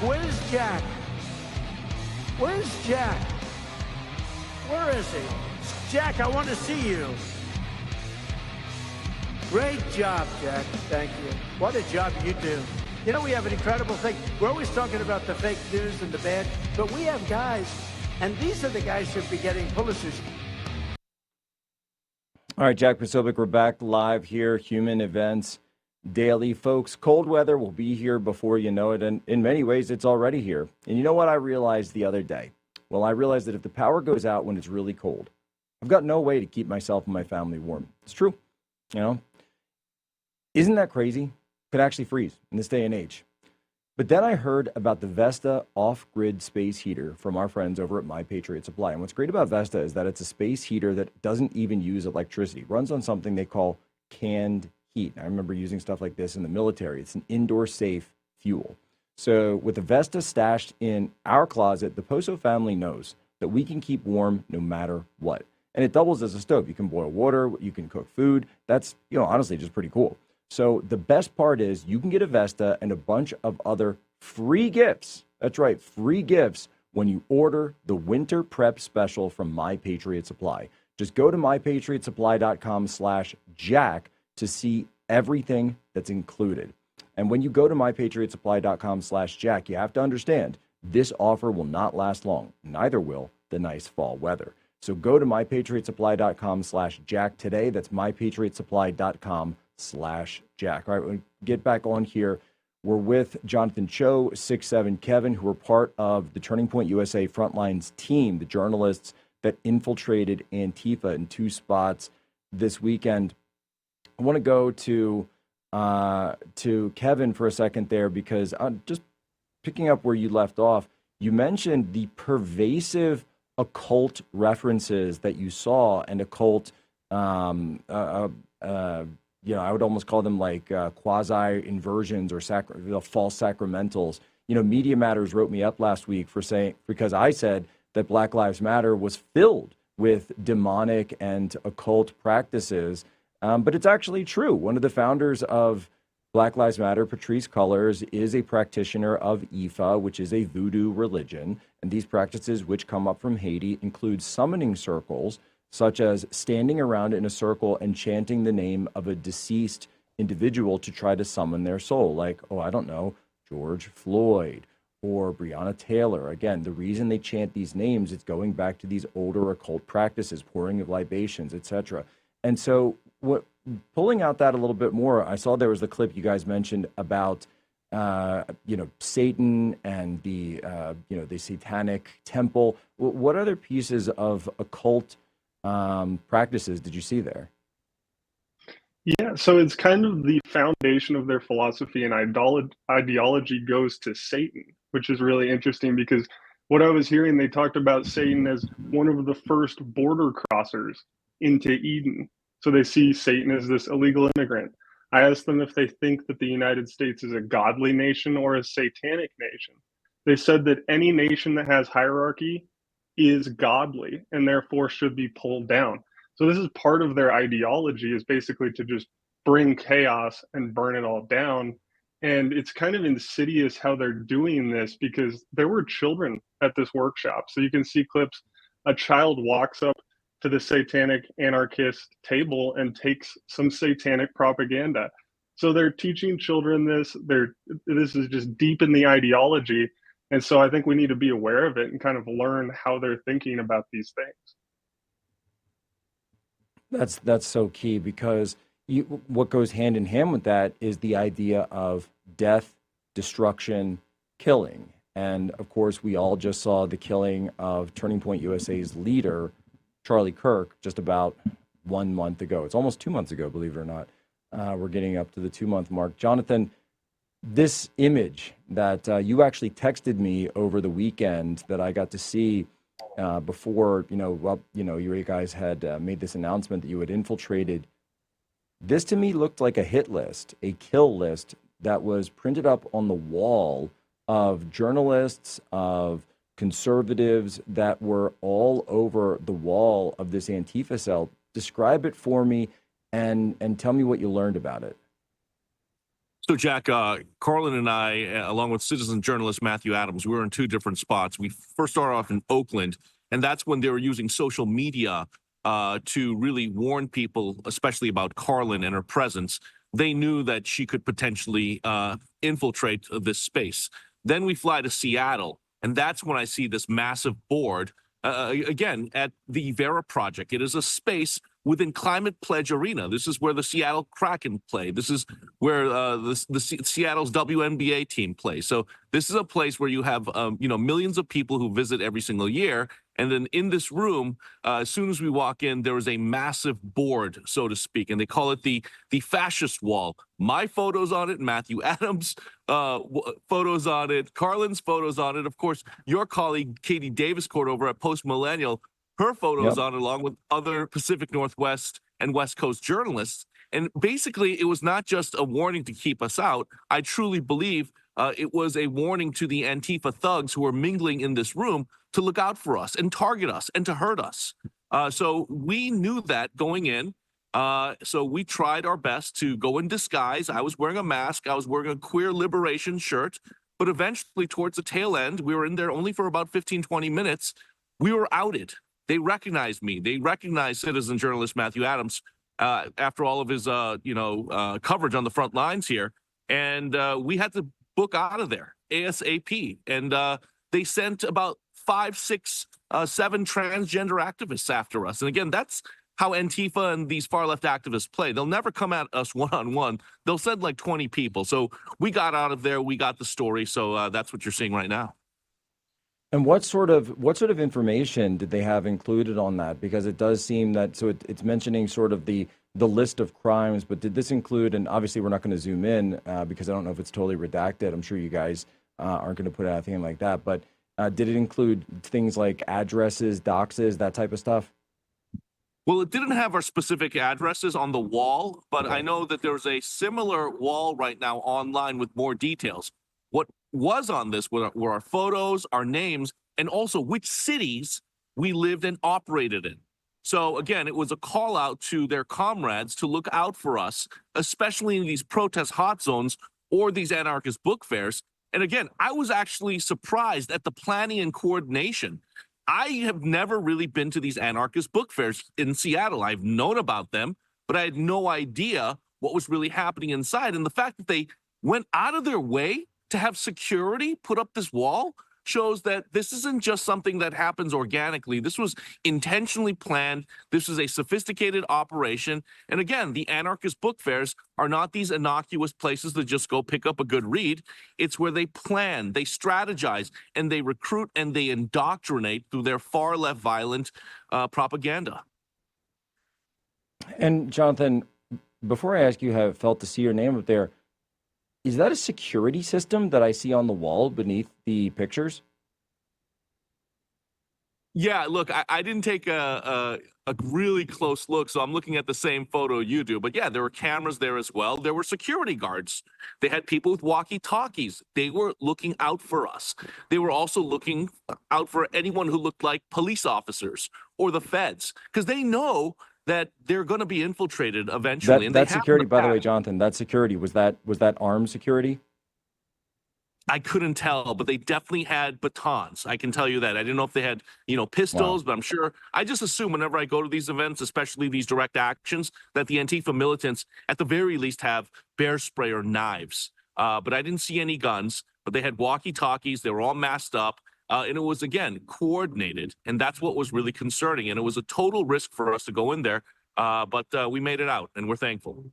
Where's Jack? Where's Jack? Where is he? Jack, I want to see you. Great job, Jack. Thank you. What a job you do. You know, we have an incredible thing. We're always talking about the fake news and the bad, but we have guys, and these are the guys who should be getting Pulitzers. All right, Jack Posobiec, we're back live here, Human Events Daily. Folks, cold weather will be here before you know it, and in many ways, it's already here. And you know what I realized the other day? Well, I realized that if the power goes out when it's really cold, I've got no way to keep myself and my family warm. It's true, you know? Isn't that crazy? Could actually freeze in this day and age. But then I heard about the Vesta off-grid space heater from our friends over at My Patriot Supply. And what's great about Vesta is that it's a space heater that doesn't even use electricity. It runs on something they call canned heat. I remember using stuff like this in the military. It's an indoor safe fuel. So with the Vesta stashed in our closet, the Poso family knows that we can keep warm no matter what. And it doubles as a stove. You can boil water, you can cook food. That's, honestly just pretty cool. So the best part is you can get a Vesta and a bunch of other free gifts. That's right, free gifts when you order the winter prep special from My Patriot Supply. Just go to mypatriotsupply.com/Jack to see everything that's included. And when you go to mypatriotsupply.com/Jack, you have to understand this offer will not last long. Neither will the nice fall weather. So go to mypatriotsupply.com/Jack today. That's mypatriotsupply.com/Jack. All right, we'll get back on here. We're with Jonathan Choe, 6'7" Kevin, who are part of the Turning Point USA Frontlines team, the journalists that infiltrated Antifa in 2 spots this weekend. I want to go to Kevin for a second there, because just picking up where you left off, you mentioned the pervasive occult references that you saw, and occult I would almost call them like quasi inversions or false sacramentals. Media Matters wrote me up last week because I said that Black Lives Matter was filled with demonic and occult practices. But it's actually true. One of the founders of Black Lives Matter, Patrisse Cullors, is a practitioner of Ifa, which is a voodoo religion. And these practices, which come up from Haiti, include summoning circles, such as standing around in a circle and chanting the name of a deceased individual to try to summon their soul, like, George Floyd or Breonna Taylor. Again, the reason they chant these names is going back to these older occult practices, pouring of libations, etc. And so pulling out that a little bit more, I saw there was the clip you guys mentioned about Satan and the satanic temple. What other pieces of occult practices did you see there? Yeah, so it's kind of the foundation of their philosophy and ideology goes to Satan, which is really interesting because what I was hearing, they talked about Satan as one of the first border crossers into Eden. So they see Satan as this illegal immigrant. I asked them if they think that the United States is a godly nation or a satanic nation. They said that any nation that has hierarchy is godly and therefore should be pulled down. So this is part of their ideology, is basically to just bring chaos and burn it all down. And it's kind of insidious how they're doing this because there were children at this workshop. So you can see clips, a child walks up to the satanic anarchist table and takes some satanic propaganda. So they're teaching children this. This is just deep in the ideology. And so I think we need to be aware of it and kind of learn how they're thinking about these things. That's so key, because what goes hand in hand with that is the idea of death, destruction, killing. And of course, we all just saw the killing of Turning Point USA's leader, Charlie Kirk, just about 1 month ago. It's almost 2 months ago, believe it or not. We're getting up to the 2-month mark. Jonathan, this image that you actually texted me over the weekend that I got to see before, you guys had made this announcement that you had infiltrated. This to me looked like a hit list, a kill list that was printed up on the wall of journalists, of conservatives that were all over the wall of this Antifa cell. Describe it for me and tell me what you learned about it. So, Jack, Carlin and I, along with citizen journalist Matthew Adams, we were in two different spots. We first started off in Oakland, and that's when they were using social media to really warn people, especially about Carlin and her presence. They knew that she could potentially infiltrate this space. Then we fly to Seattle, and that's when I see this massive board, again, at the Vera Project. It is a space within Climate Pledge Arena. This is where the Seattle Kraken play. This is where Seattle's WNBA team plays. So this is a place where you have millions of people who visit every single year. And then in this room, as soon as we walk in, there is a massive board, so to speak, and they call it the fascist wall. My photos on it, Matthew Adams' photos on it, Carlin's photos on it. Of course, your colleague Katie Davis-Court over at Post Millennial, her photos on it, along with other Pacific Northwest and West Coast journalists. And basically, it was not just a warning to keep us out. I truly believe it was a warning to the Antifa thugs who were mingling in this room to look out for us and target us and to hurt us. So we knew that going in. So we tried our best to go in disguise. I was wearing a mask. I was wearing a queer liberation shirt. But eventually, towards the tail end, we were in there only for about 15, 20 minutes. We were outed. They recognized me. They recognized citizen journalist Matthew Adams after all of his, coverage on the front lines here. And we had to book out of there ASAP. And they sent about 5, 6, 7 transgender activists after us. And again, that's how Antifa and these far left activists play. They'll never come at us one-on-one. They'll send like 20 people. So we got out of there. We got the story. So that's what you're seeing right now. And what sort of information did they have included on that? Because it does seem that, so it's mentioning sort of the list of crimes, but did this include, and obviously we're not going to zoom in because I don't know if it's totally redacted. I'm sure you guys aren't going to put out anything like that, but did it include things like addresses, doxes, that type of stuff? Well, it didn't have our specific addresses on the wall, but I know that there's a similar wall right now online with more details. What was on this were our photos, our names, and also which cities we lived and operated in. So again, it was a call out to their comrades to look out for us, especially in these protest hot zones or these anarchist book fairs. And again, I was actually surprised at the planning and coordination. I have never really been to these anarchist book fairs in Seattle. I've known about them, but I had no idea what was really happening inside. And the fact that they went out of their way to have security put up this wall shows that this isn't just something that happens organically. This was intentionally planned. This is a sophisticated operation. And again, the anarchist book fairs are not these innocuous places that just go pick up a good read. It's where they plan, they strategize, and they recruit and they indoctrinate through their far left violent propaganda. And Jonathan, before I ask you how it felt to see your name up there, is that a security system that I see on the wall beneath the pictures? Yeah, look, I didn't take a really close look, so I'm looking at the same photo you do. But yeah, there were cameras there as well. There were security guards. They had people with walkie-talkies. They were looking out for us. They were also looking out for anyone who looked like police officers or the feds, because they know that they're going to be infiltrated eventually. That security, by the way, Jonathan, that security, was that armed security? I couldn't tell, but they definitely had batons. I can tell you that. I didn't know if they had, pistols, but I'm sure. I just assume whenever I go to these events, especially these direct actions, that the Antifa militants, at the very least, have bear spray or knives. But I didn't see any guns, but they had walkie-talkies. They were all masked up. And it was, again, coordinated. And that's what was really concerning. And it was a total risk for us to go in there. But we made it out, and we're thankful.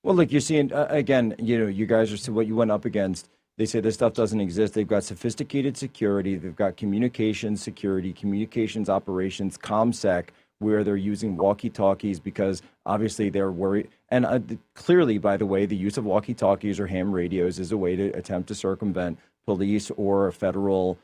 Well, look, you're seeing, again, you guys are seeing what you went up against. They say this stuff doesn't exist. They've got sophisticated security. They've got communications security, communications operations, CommSec, where they're using walkie-talkies because obviously they're worried. And clearly, by the way, the use of walkie-talkies or ham radios is a way to attempt to circumvent police or federal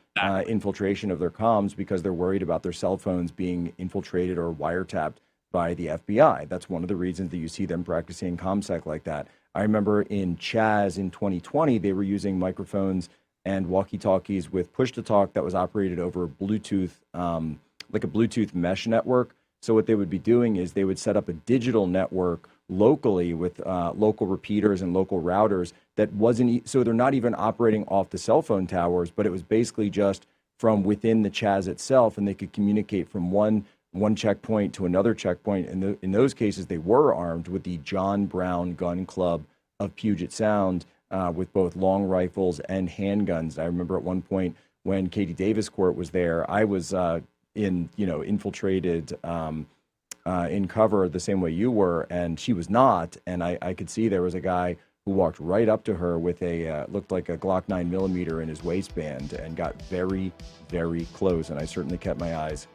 infiltration of their comms because they're worried about their cell phones being infiltrated or wiretapped by the FBI. That's one of the reasons that you see them practicing CommSec like that. I remember in CHAZ in 2020, they were using microphones and walkie-talkies with push-to-talk that was operated over Bluetooth, like a Bluetooth mesh network. So what they would be doing is they would set up a digital network locally with local repeaters and local routers that wasn't, so they're not even operating off the cell phone towers, but it was basically just from within the CHAZ itself, and they could communicate from one checkpoint to another checkpoint. And in those cases, they were armed with the John Brown Gun Club of Puget Sound, with both long rifles and handguns. I remember at one point when Katie Davis Court was there, I was infiltrated in cover the same way you were, and she was not. And I could see there was a guy who walked right up to her with a looked like a Glock 9mm in his waistband and got very, very close. And I certainly kept my eyes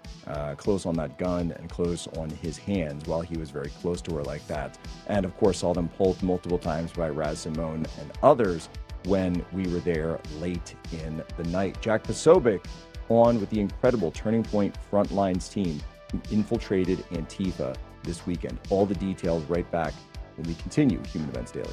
close on that gun and close on his hands while he was very close to her like that. And of course, saw them pulled multiple times by Raz Simone and others when we were there late in the night. Jack Posobiec on with the incredible Turning Point Frontlines team who infiltrated Antifa this weekend. All the details right back when we continue Human Events Daily.